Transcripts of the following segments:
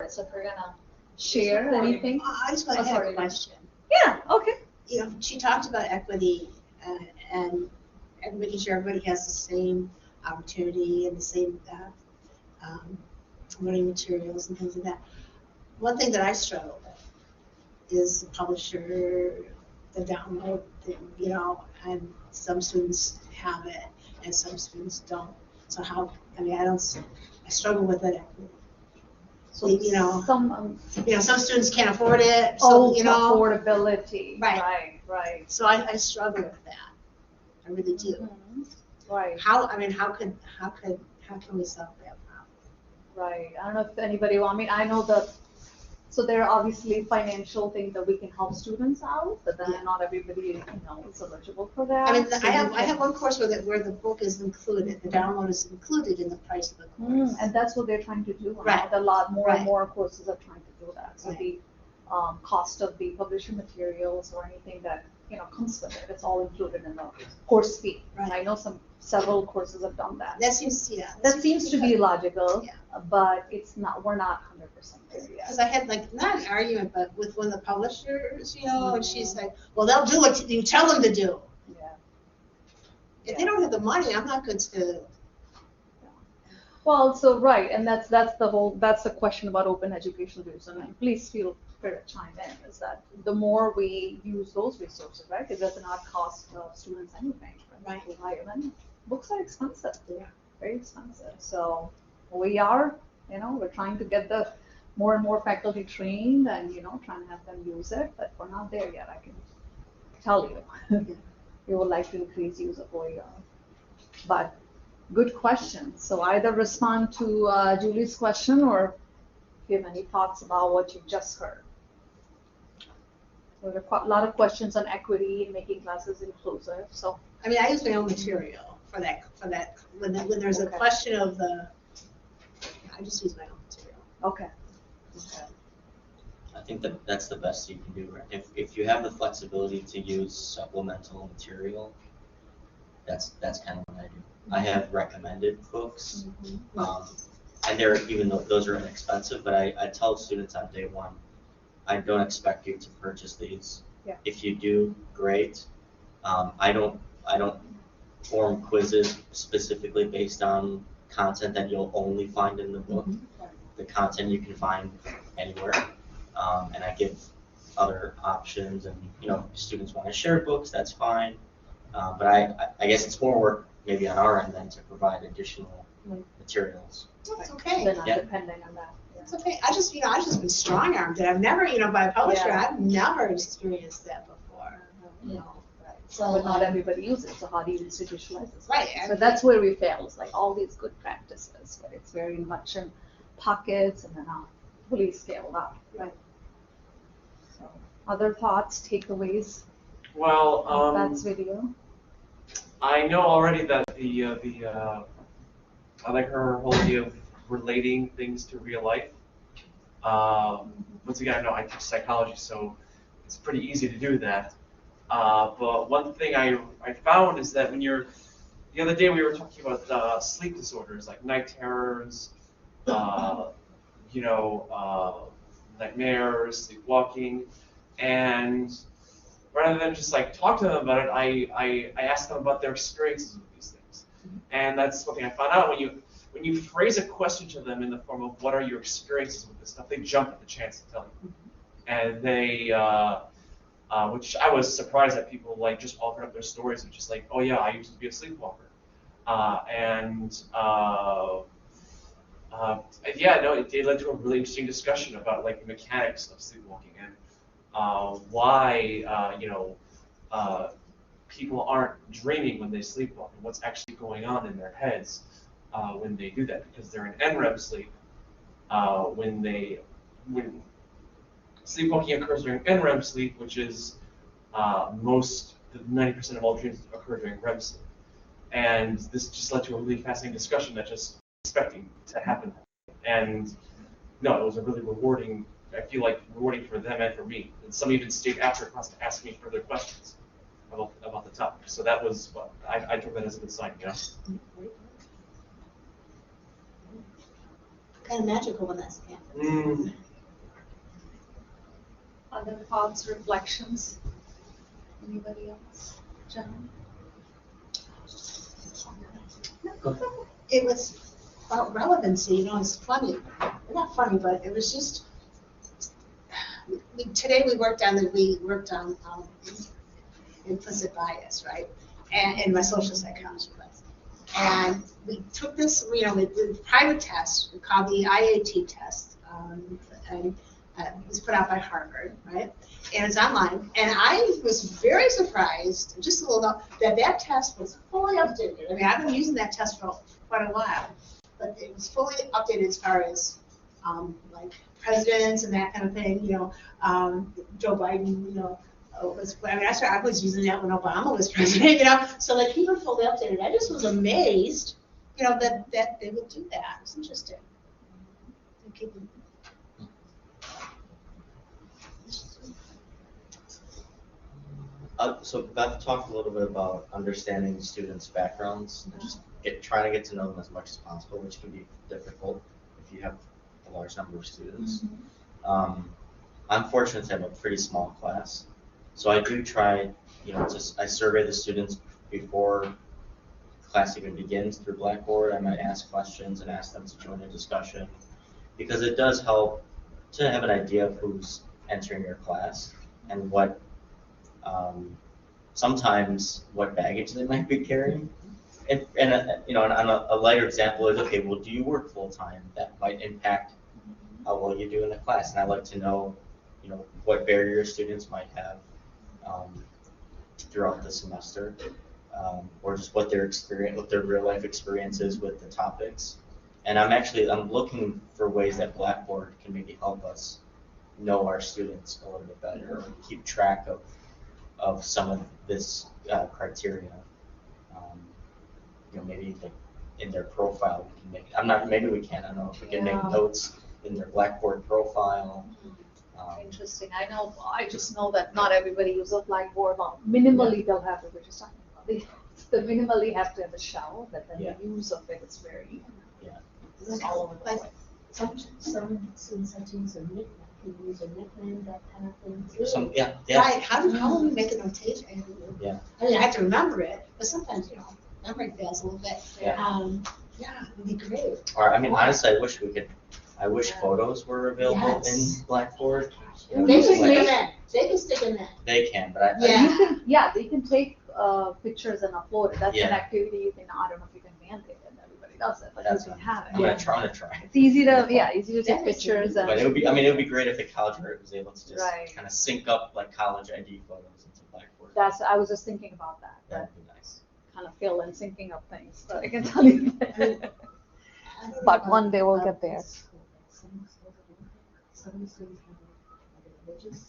So if you're gonna share anything. I just want to have a question. Yeah. Okay. You know, she talked about equity and making sure everybody has the same opportunity and the same learning materials and things like that. One thing that I struggle with is the publisher, the download thing, you know, and some students have it and some students don't. So how, I mean, I struggle with it. So, you know, some students can't afford it. So, you know, affordability. Right. Right. So I struggle with that. I really do. Mm-hmm. Right. How can we solve that problem? Right. I don't know if anybody. I mean, I know so there are obviously financial things that we can help students out, but then not everybody, is eligible for that. I mean, I have one course where the book is included, the download is included in the price of the course. And that's what they're trying to do. Right. A lot more and more courses are trying to do that. So Right. the cost of the publisher materials or anything that comes with it, it's all included in the course fee. Right. I know several courses have done that. That seems to be logical, yeah. But it's not. We're not 100% there yet. Because I had not an argument, but with one of the publishers, and she's like, "Well, they'll do what you tell them to do." Yeah. If they don't have the money, I'm not going to. Well, so right, and that's the question about open educational use, and please feel free to chime in. Is that the more we use those resources, right? It does not cost students anything, right? And books are expensive. Yeah. Very expensive. So we're trying to get the more and more faculty trained and trying to have them use it, but we're not there yet. I can tell you, we would like to increase use of OER, but. Good question. So either respond to Julie's question or if you have any thoughts about what you just heard. So there are a lot of questions on equity and making classes inclusive. So I mean, I use my own material for that. When there's a question of I just use my own material. Okay. I think that's the best you can do. Right? If you have the flexibility to use supplemental material, that's kind of what I do. I have recommended books, and even though those are inexpensive, but I tell students on day one, I don't expect you to purchase these. Yeah. If you do, great. I don't form quizzes specifically based on content that you'll only find in the book. The content you can find anywhere, and I give other options. And students want to share books, that's fine. But I guess it's more work maybe on our end than to provide additional materials. That's okay. They're not depending on that. It's okay. I've just been strong-armed. I've never, by a publisher, I've never experienced that before. Right. So, but not everybody uses it. So how do you institutionalize this? Right. So that's where we fail. It's like all these good practices, but it's very much in pockets and then not fully scaled up. Right. So other thoughts, takeaways? Well, that's video. I know already that I like her whole idea of relating things to real life. Once again, I know I teach psychology, so it's pretty easy to do that. But one thing I found is that the other day we were talking about sleep disorders like night terrors, nightmares, sleepwalking, and rather than just talk to them about it, I asked them about their experiences with these things. And that's something I found out when you phrase a question to them in the form of what are your experiences with this stuff, they jump at the chance to tell you. And they, which I was surprised that people just offered up their stories of just oh yeah, I used to be a sleepwalker. It led to a really interesting discussion about the mechanics of sleepwalking and why people aren't dreaming when they sleepwalk and what's actually going on in their heads when they do that, because they're in NREM sleep. When sleepwalking occurs during NREM sleep, which is 90% of all dreams occur during REM sleep. And this just led to a really fascinating discussion that just expecting to happen. And no, it was a really rewarding. I feel rewarding for them and for me. And some even stayed after class to ask me further questions about the topic. So that was I took that as a good sign, kind of magical when that's happened. Mm. Other thoughts, reflections? Anybody else? John? It was about relevancy, you know, it's funny. Not funny, but it was just, today we worked on implicit bias, right? And in my social psychology class. And we took this, you know, the private test, we called the IAT test, and it was put out by Harvard, right? And it's online. And I was very surprised, just a little, that test was fully updated. I mean, I've been using that test for quite a while, but it was fully updated as far as like presidents and that kind of thing. You know, Joe Biden, you know, I was using that when Obama was president. You know, so like he was fully updated. I just was amazed, you know, that they would do that. It's interesting. So Beth talked a little bit about understanding students' backgrounds and just trying to get to know them as much as possible, which can be difficult if you have a large number of students. Mm-hmm. I'm fortunate to have a pretty small class, so I do try, you know, I survey the students before class even begins through Blackboard. I might ask questions and ask them to join a discussion, because it does help to have an idea of who's entering your class and what sometimes what baggage they might be carrying. And you know, and a lighter example is, okay, well, do you work full time? That might impact how well you do in the class. And I like to know, you know, what barriers students might have throughout the semester, or just what their real life experience is with the topics. And I'm looking for ways that Blackboard can maybe help us know our students a little bit better, or keep track of some of this criteria. You know, maybe in their profile we can make. Maybe we can. I don't know if we can make notes in their Blackboard profile. Interesting. I just know that not everybody uses Blackboard. Minimally, they'll have it. We're just talking about they minimally have to have a shell, but then the use of it is very it's all over the place. Some students have to use a nickname. Use a nickname, that kind of thing too. Right. How do we make a notation? Yeah. I mean, I have to remember it, but sometimes, you know, memory fails a little bit. Yeah. It'd be great. Or I mean, honestly, I wish photos were available in Blackboard. You know, They just can like- stick them in. They can stick them in. They can, but They can take pictures and upload it. That's an activity you can. I don't know if you can mandate it. Everybody does it, but you can have it. I'm gonna try. It's easy to take pictures. But it would be great if the college art was able to just kind of sync up like college ID photos into Blackboard. I was just thinking about that. That'd be nice. Kind of feel and syncing up things. So I can tell you. But one day we'll get there. Some students have a religious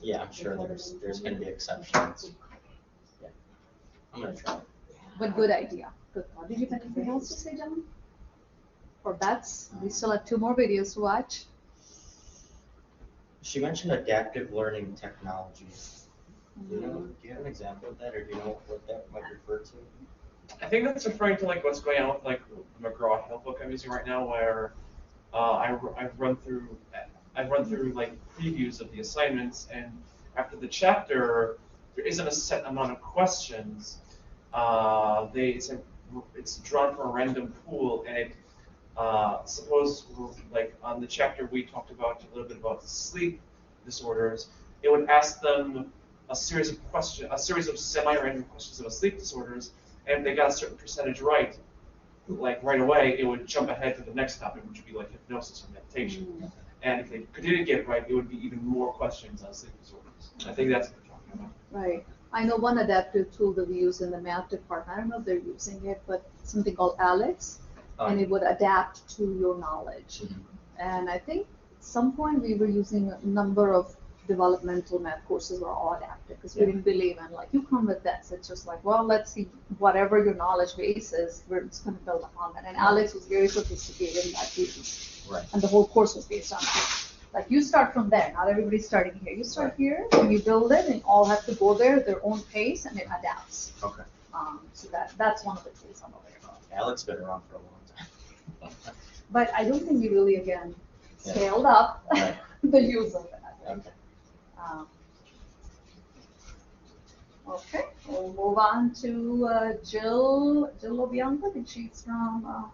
Yeah, I'm sure there's going to be exceptions. Yeah, I'm going to try. But good idea. Good thought. Did you have anything else to say, John? Or Bets? We still have 2 more videos to watch. She mentioned adaptive learning technologies. Do you have an example of that, or do you know what that might refer to? I think that's referring to like what's going on with like the McGraw-Hill book I'm using right now, where I've run through like previews of the assignments, and after the chapter, there isn't a set amount of questions. It's drawn from a random pool, and it suppose like on the chapter we talked about a little bit about sleep disorders, it would ask them a series of semi-random questions about sleep disorders, and if they got a certain percentage right, like right away, it would jump ahead to the next topic, which would be like hypnosis or meditation. And if they didn't get it right, it would be even more questions on sleep disorders. I think that's what we're talking about. Right. I know one adaptive tool that we use in the math department. I don't know if they're using it, but something called Alex, and it would adapt to your knowledge. And I think at some point we were using a number of developmental math courses were all adaptive because we didn't believe in like you come with this. It's just like, well, let's see whatever your knowledge base is, we're just going to build upon that. And Alex was very sophisticated in that piece. Right. And the whole course was based on that. Like you start from there. Not everybody's starting here. You start here, and you build it, and all have to go there at their own pace, and it adapts. Okay. So that's one of the tools I'm aware of. Alec's been around for a long time. But I don't think we really, again, Yeah. scaled up Right. the use of that. Right? Okay. Okay, we'll move on to Jill Obianco. I think she's from